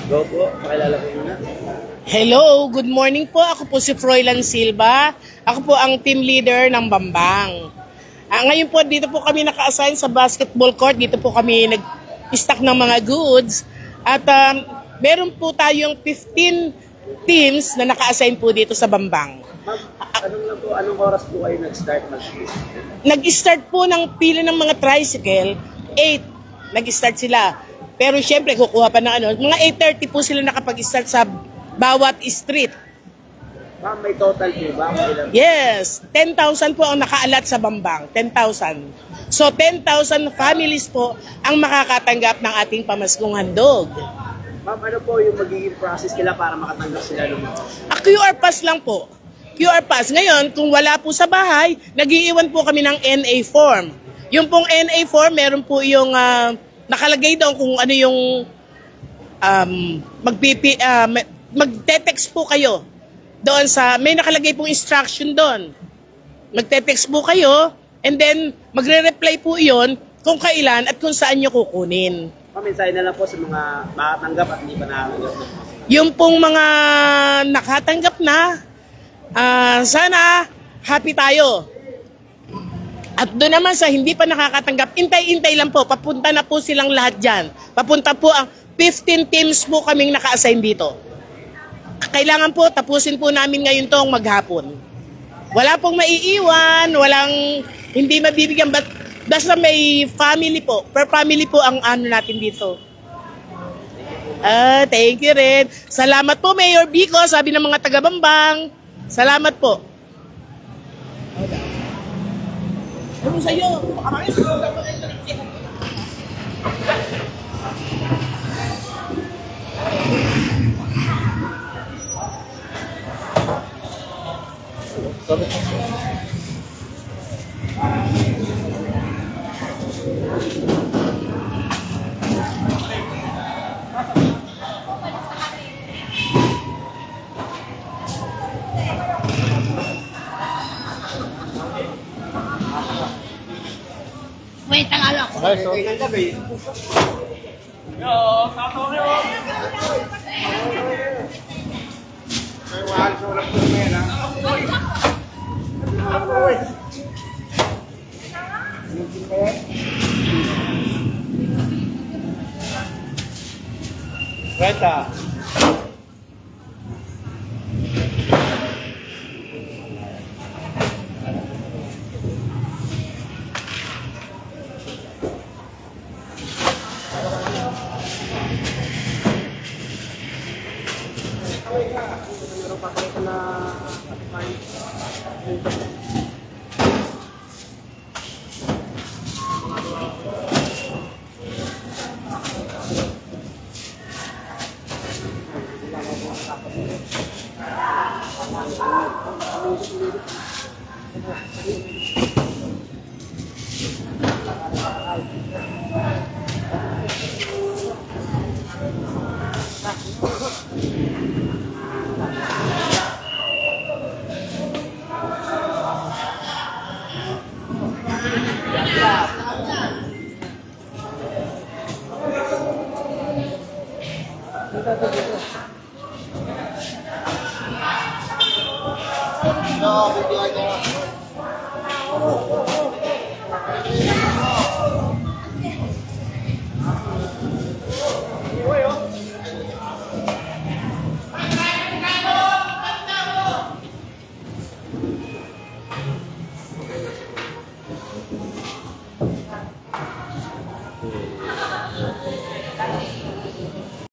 Go po, pakilala ko muna. Hello, good morning po. Ako po si Froilan Silva. Ako po ang team leader ng Bambang. Ngayon po, dito po kami naka-assign sa basketball court. Dito po kami nag-stock ng mga goods. At meron po tayong 15 teams na naka-assign po dito sa Bambang. Anong oras po kayo nag-start mag-shift? Nag-start po ng pila ng mga tricycle, 8. Nag-start sila. Pero syempre, kukuha pa ng mga 8:30 po sila nakapag-start sa bawat street. Ma'am, may total po ba? Yes, 10,000 po ang nakaalat sa Bambang, 10,000. So 10,000 families po ang makakatanggap ng ating pamaskong handog. Ma'am, ano po yung magiging process nila para makatanggap sila ng mga? QR pass lang po. QR pass. Ngayon, kung wala po sa bahay, nag-iiwan po kami ng NA form. Yung pong NA form, meron po yung nakalagay doon kung ano yung magte-text po kayo doon sa, may nakalagay pong instruction doon. Magte-text po kayo and then magre-reply po iyon kung kailan at kung saan nyo kukunin. Mensahe na lang po sa mga makatanggap at hindi pa nakatanggap. Yung pong mga nakatanggap na, sana happy tayo. At doon naman sa hindi pa nakakatanggap, intay-intay lang po, papunta na po silang lahat dyan. Papunta po ang 15 teams po kaming naka-assign dito. Kailangan po, tapusin po namin ngayon tong maghapon. Wala pong maiiwan, walang hindi mabibigyan, basta may family po, per family po ang ano natin dito. Thank you rin. Salamat po, Mayor Bico, sabi ng mga taga-Bambang. Salamat po. Ano sa'yo? Wait, Tagalog. Okay, so Reta. No,